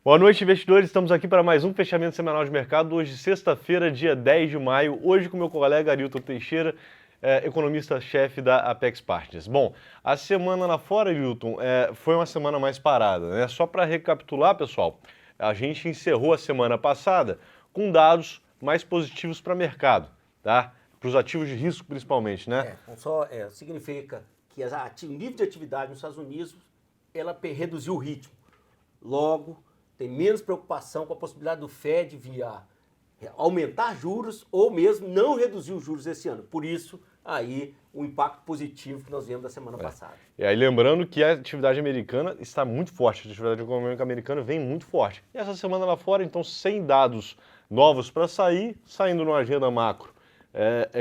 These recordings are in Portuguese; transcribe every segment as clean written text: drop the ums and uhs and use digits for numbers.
Boa noite, investidores. Estamos aqui para mais um fechamento semanal de mercado. Hoje, sexta-feira, dia 10 de maio. Hoje com meu colega Arilton Teixeira, economista-chefe da Apex Partners. Bom, a semana lá fora, Arilton, foi uma semana mais parada, né? Só para recapitular, pessoal, a gente encerrou a semana passada com dados mais positivos para o mercado, tá? Para os ativos de risco, principalmente, né? Significa que o nível de atividade nos Estados Unidos ela reduziu o ritmo. Logo, tem menos preocupação com a possibilidade do Fed vir a aumentar juros ou mesmo não reduzir os juros esse ano. Por isso, aí, o impacto positivo que nós vimos da semana passada. E aí, lembrando que a atividade americana está muito forte, a atividade econômica americana vem muito forte. E essa semana lá fora, então, sem dados novos para sair, saindo numa agenda macro,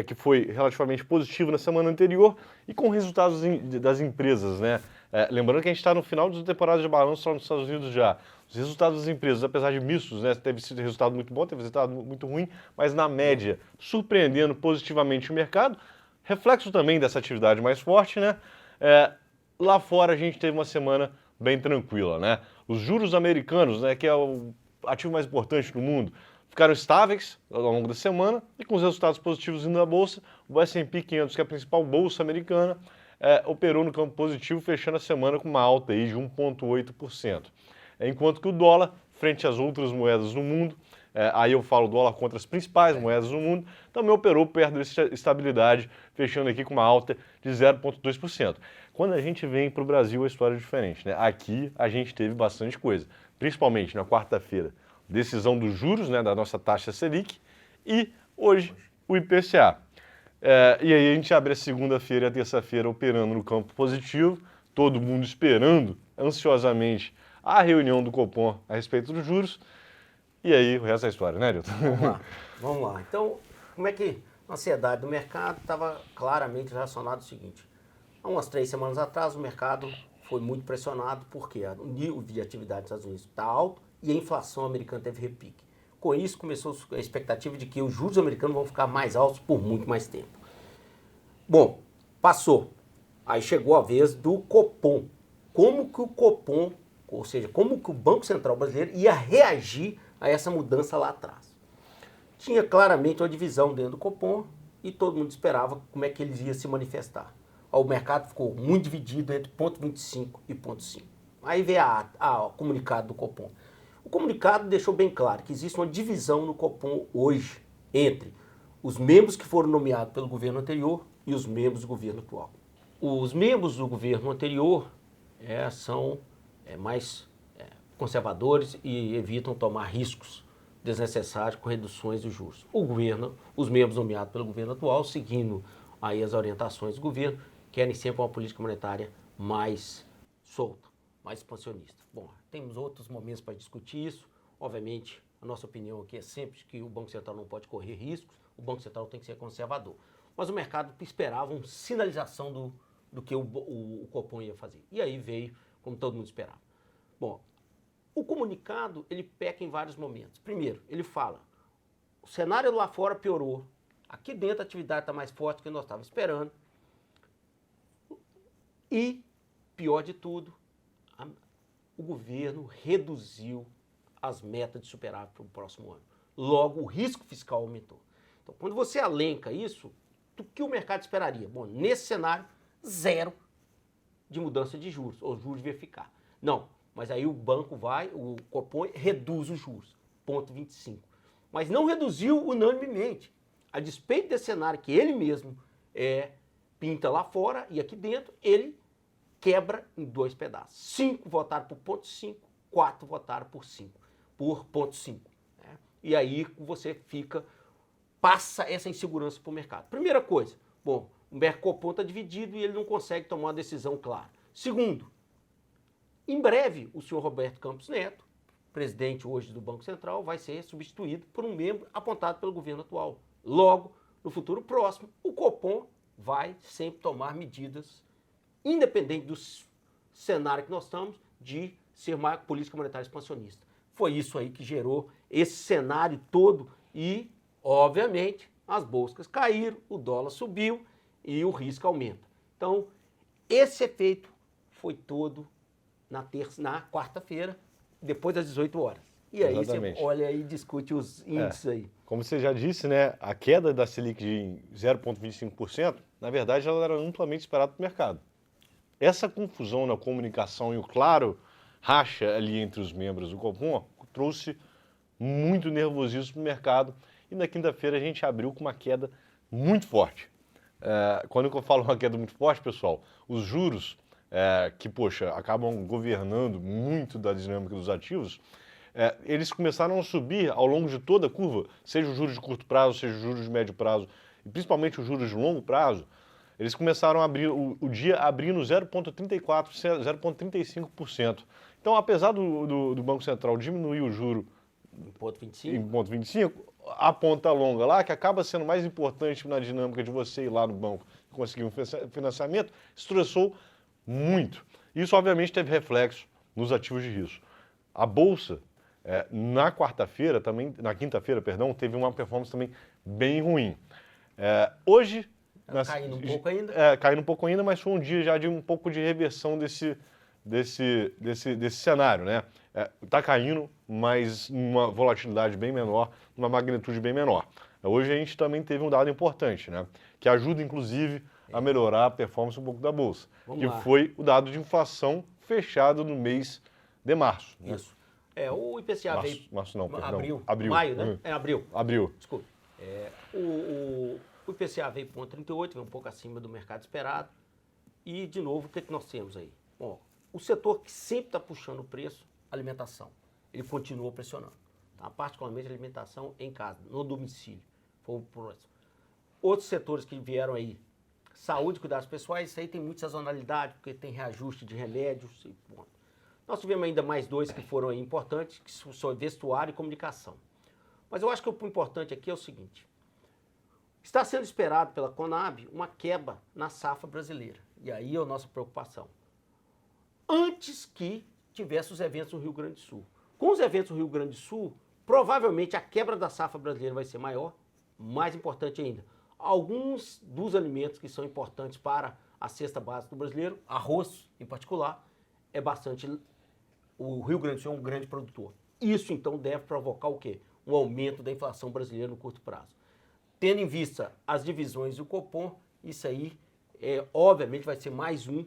que foi relativamente positivo na semana anterior e com resultados das empresas, né? Lembrando que a gente está no final da temporada de balanço lá nos Estados Unidos já. Os resultados das empresas, apesar de mistos, né, teve sido resultado muito bom, teve resultado muito ruim, mas na média, surpreendendo positivamente o mercado. Reflexo também dessa atividade mais forte, né? Lá fora a gente teve uma semana bem tranquila, né? Os juros americanos, né, que é o ativo mais importante do mundo, ficaram estáveis ao longo da semana e com os resultados positivos indo na bolsa, o S&P 500, que é a principal bolsa americana, operou no campo positivo, fechando a semana com uma alta aí de 1,8%. Enquanto que o dólar, frente às outras moedas do mundo, aí eu falo dólar contra as principais moedas do mundo, também operou perto dessa estabilidade, fechando aqui com uma alta de 0,2%. Quando a gente vem para o Brasil, a história é diferente, né? Aqui a gente teve bastante coisa, principalmente na quarta-feira, decisão dos juros, né, da nossa taxa Selic, e hoje o IPCA. E aí a gente abre a segunda-feira e a terça-feira operando no campo positivo, todo mundo esperando ansiosamente a reunião do Copom a respeito dos juros, e aí o resto é história, né, Arilton? Vamos lá. Então, como é que a ansiedade do mercado estava claramente relacionada ao seguinte: há umas 3 semanas atrás o mercado foi muito pressionado porque o nível de atividade dos Estados Unidos está alto e a inflação americana teve repique. Com isso, começou a expectativa de que os juros americanos vão ficar mais altos por muito mais tempo. Bom, passou. Aí chegou a vez do Copom. Como que o Copom, ou seja, como que o Banco Central brasileiro ia reagir a essa mudança lá atrás? Tinha claramente uma divisão dentro do Copom e todo mundo esperava como é que eles iam se manifestar. O mercado ficou muito dividido entre 0,25 e 0,5. Aí veio o comunicado do Copom. O comunicado deixou bem claro que existe uma divisão no Copom hoje entre os membros que foram nomeados pelo governo anterior e os membros do governo atual. Os membros do governo anterior são mais conservadores e evitam tomar riscos desnecessários com reduções dos juros. Os membros nomeados pelo governo atual, seguindo aí as orientações do governo, querem sempre uma política monetária mais solta, mais expansionista. Bom, temos outros momentos para discutir isso. Obviamente, a nossa opinião aqui é sempre que o Banco Central não pode correr riscos, o Banco Central tem que ser conservador. Mas o mercado esperava uma sinalização do que o Copom ia fazer. E aí veio, como todo mundo esperava. Bom, o comunicado, ele peca em vários momentos. Primeiro, ele fala, o cenário lá fora piorou, aqui dentro a atividade está mais forte do que nós estávamos esperando. E, pior de tudo, o governo reduziu as metas de superávit para o próximo ano. Logo, o risco fiscal aumentou. Então, quando você alenca isso, o que o mercado esperaria? Bom, nesse cenário, zero de mudança de juros, ou juros devia ficar. Não, mas aí o Copom reduz os juros, 0,25. Mas não reduziu unanimemente. A despeito desse cenário que ele mesmo pinta lá fora e aqui dentro, ele quebra em 2 pedaços. 5 votaram por 0,5, 4 votaram por 0,5. Né? E aí você passa essa insegurança para o mercado. Primeira coisa, bom, o Copom está dividido e ele não consegue tomar uma decisão clara. Segundo, em breve o senhor Roberto Campos Neto, presidente hoje do Banco Central, vai ser substituído por um membro apontado pelo governo atual. Logo, no futuro próximo, o Copom vai sempre tomar medidas, independente do cenário que nós estamos, de ser uma política monetária expansionista. Foi isso aí que gerou esse cenário todo e, obviamente, as bolsas caíram, o dólar subiu e o risco aumenta. Então, esse efeito foi todo na quarta-feira depois das 18 horas. E aí Exatamente. você olha e discute os índices aí. Como você já disse, né, a queda da Selic de 0,25%, na verdade, ela era amplamente esperada pelo mercado. Essa confusão na comunicação e o claro racha ali entre os membros do Copom trouxe muito nervosismo para o mercado e na quinta-feira a gente abriu com uma queda muito forte. Quando eu falo uma queda muito forte, pessoal, os juros que, poxa, acabam governando muito da dinâmica dos ativos, eles começaram a subir ao longo de toda a curva, seja os juros de curto prazo, seja os juros de médio prazo, e principalmente os juros de longo prazo, eles começaram a abrir o dia abrindo 0,34%, 0,35%. Então, apesar do Banco Central diminuir o juro Em ponto 25. em 0,25, a ponta longa lá, que acaba sendo mais importante na dinâmica de você ir lá no banco e conseguir um financiamento, estressou muito. Isso, obviamente, teve reflexo nos ativos de risco. A Bolsa, na quinta-feira, perdão, teve uma performance também bem ruim. Hoje... Caindo um pouco ainda? Caindo um pouco ainda, mas foi um dia já de um pouco de reversão desse cenário, né? Está caindo, mas numa volatilidade bem menor, numa magnitude bem menor. Hoje a gente também teve um dado importante, né? Que ajuda, inclusive, a melhorar a performance um pouco da Bolsa. Vamos que lá. foi o dado de inflação fechado no mês de março. Né? Isso. O IPCA veio... Março não, perdão. Abril. Maio, né? Abril. Abril. Desculpe. O IPCA veio para 1,38, veio um pouco acima do mercado esperado. E, de novo, o que nós temos aí? Bom, o setor que sempre está puxando o preço, alimentação, ele continua pressionando. Tá? Particularmente a alimentação em casa, no domicílio. Outros setores que vieram aí, saúde e cuidados pessoais, isso aí tem muita sazonalidade, porque tem reajuste de remédios e ponto. Nós tivemos ainda mais dois que foram aí importantes, que são vestuário e comunicação. Mas eu acho que o importante aqui é o seguinte: está sendo esperado pela Conab uma quebra na safra brasileira. E aí é a nossa preocupação. Antes que tivesse os eventos no Rio Grande do Sul. Com os eventos no Rio Grande do Sul, provavelmente a quebra da safra brasileira vai ser maior. Mais importante ainda, alguns dos alimentos que são importantes para a cesta básica do brasileiro, arroz em particular, é bastante... O Rio Grande do Sul é um grande produtor. Isso, então, deve provocar o quê? Um aumento da inflação brasileira no curto prazo. Tendo em vista as divisões do Copom, isso aí, obviamente, vai ser mais um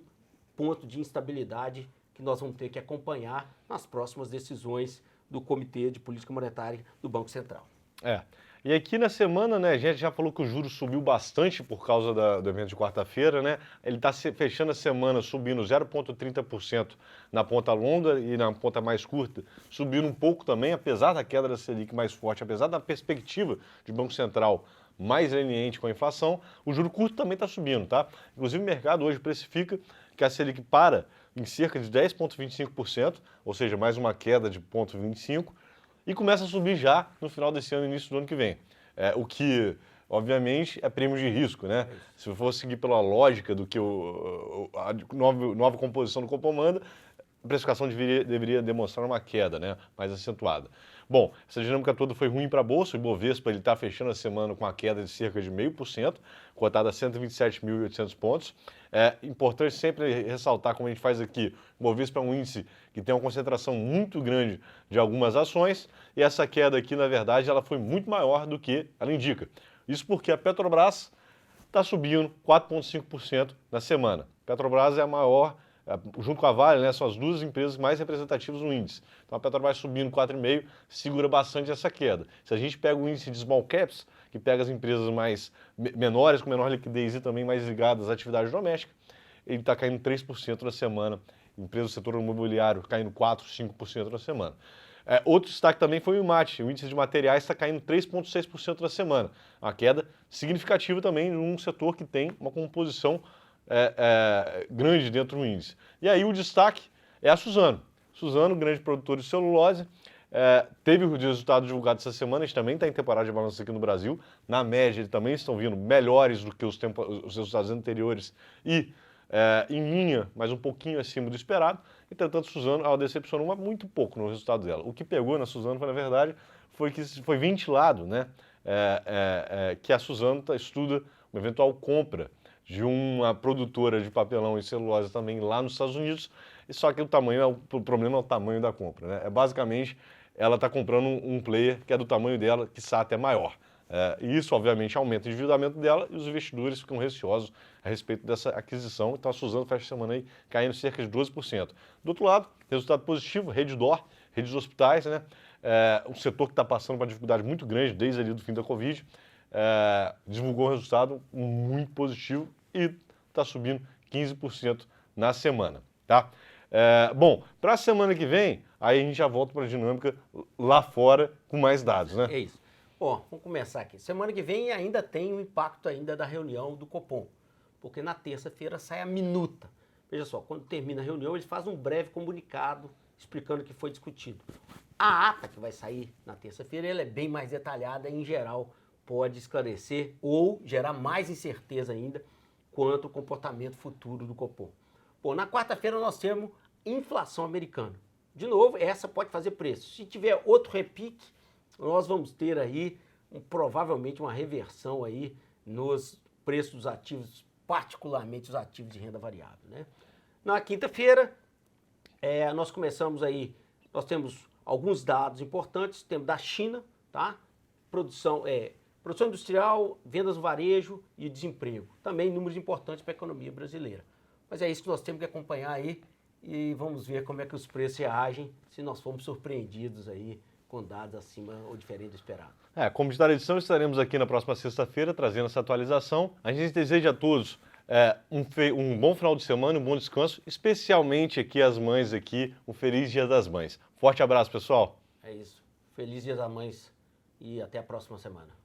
ponto de instabilidade que nós vamos ter que acompanhar nas próximas decisões do Comitê de Política Monetária do Banco Central. E aqui na semana, né, a gente já falou que o juros subiu bastante por causa do evento de quarta-feira, né? Ele está fechando a semana subindo 0,30% na ponta longa e na ponta mais curta, subindo um pouco também, apesar da queda da Selic mais forte, apesar da perspectiva de Banco Central mais leniente com a inflação, o juro curto também está subindo, tá? Inclusive o mercado hoje precifica que a Selic para em cerca de 10,25%, ou seja, mais uma queda de 0,25%, e começa a subir já no final desse ano, início do ano que vem. O que, obviamente, é prêmio de risco, né? Se eu for seguir pela lógica do que a nova composição do Copom manda, a precificação deveria demonstrar uma queda, né, mais acentuada. Bom, essa dinâmica toda foi ruim para a Bolsa. O Ibovespa está fechando a semana com uma queda de cerca de 0,5%, cotada a 127.800 pontos. É importante sempre ressaltar, como a gente faz aqui, o Ibovespa é um índice que tem uma concentração muito grande de algumas ações, e essa queda aqui, na verdade, ela foi muito maior do que ela indica. Isso porque a Petrobras está subindo 4,5% na semana. A Petrobras é a maior, junto com a Vale, né, são as duas empresas mais representativas no índice. Então a Petrobras subindo 4,5% segura bastante essa queda. Se a gente pega o índice de small caps, que pega as empresas mais menores, com menor liquidez e também mais ligadas à atividade doméstica, ele está caindo 3% na semana. Empresas do setor imobiliário caindo 4%, 5% na semana. Outro destaque também foi o IMAT, o índice de materiais está caindo 3,6% na semana. Uma queda significativa também num setor que tem uma composição grande dentro do índice. E aí o destaque é a Suzano. Suzano, grande produtor de celulose, teve os resultados divulgados essa semana. A gente também está em temporada de balanço aqui no Brasil. Na média, eles também estão vindo melhores do que os resultados anteriores e em linha, mas um pouquinho acima do esperado. Entretanto, Suzano, ela decepcionou muito pouco no resultado dela. O que pegou na Suzano, na verdade, foi que foi ventilado, né, que a Suzano estuda uma eventual compra de uma produtora de papelão e celulose também lá nos Estados Unidos. só que o problema é o tamanho da compra, né? Basicamente, ela está comprando um player que é do tamanho dela, quiçá até maior. E isso, obviamente, aumenta o endividamento dela e os investidores ficam receosos a respeito dessa aquisição. Então, a Suzano fecha a semana aí caindo cerca de 12%. Do outro lado, resultado positivo, Redditor, redes de hospitais, né? Um setor que está passando por uma dificuldade muito grande desde ali do fim da Covid, divulgou um resultado muito positivo e está subindo 15% na semana, tá? Bom, para a semana que vem, aí a gente já volta para a dinâmica lá fora com mais dados, né? É isso. Ó, vamos começar aqui. Semana que vem ainda tem um impacto ainda da reunião do Copom, porque na terça-feira sai a minuta. Veja só, quando termina a reunião, eles fazem um breve comunicado explicando o que foi discutido. A ata que vai sair na terça-feira, ela é bem mais detalhada e, em geral, pode esclarecer ou gerar mais incerteza ainda quanto ao comportamento futuro do Copom. Bom, na quarta-feira nós temos inflação americana. De novo, essa pode fazer preço. Se tiver outro repique, nós vamos ter aí provavelmente uma reversão aí nos preços dos ativos, particularmente os ativos de renda variável, né? Na quinta-feira, nós temos alguns dados importantes, temos da China, tá? Produção industrial, vendas no varejo e desemprego. Também números importantes para a economia brasileira. Mas é isso que nós temos que acompanhar aí e vamos ver como é que os preços reagem se nós formos surpreendidos aí com dados acima ou diferente do esperado. Como de da edição, estaremos aqui na próxima sexta-feira trazendo essa atualização. A gente deseja a todos um bom final de semana, um bom descanso, especialmente aqui as mães aqui, um feliz Dia das Mães. Forte abraço, pessoal. É isso. Feliz Dia das Mães e até a próxima semana.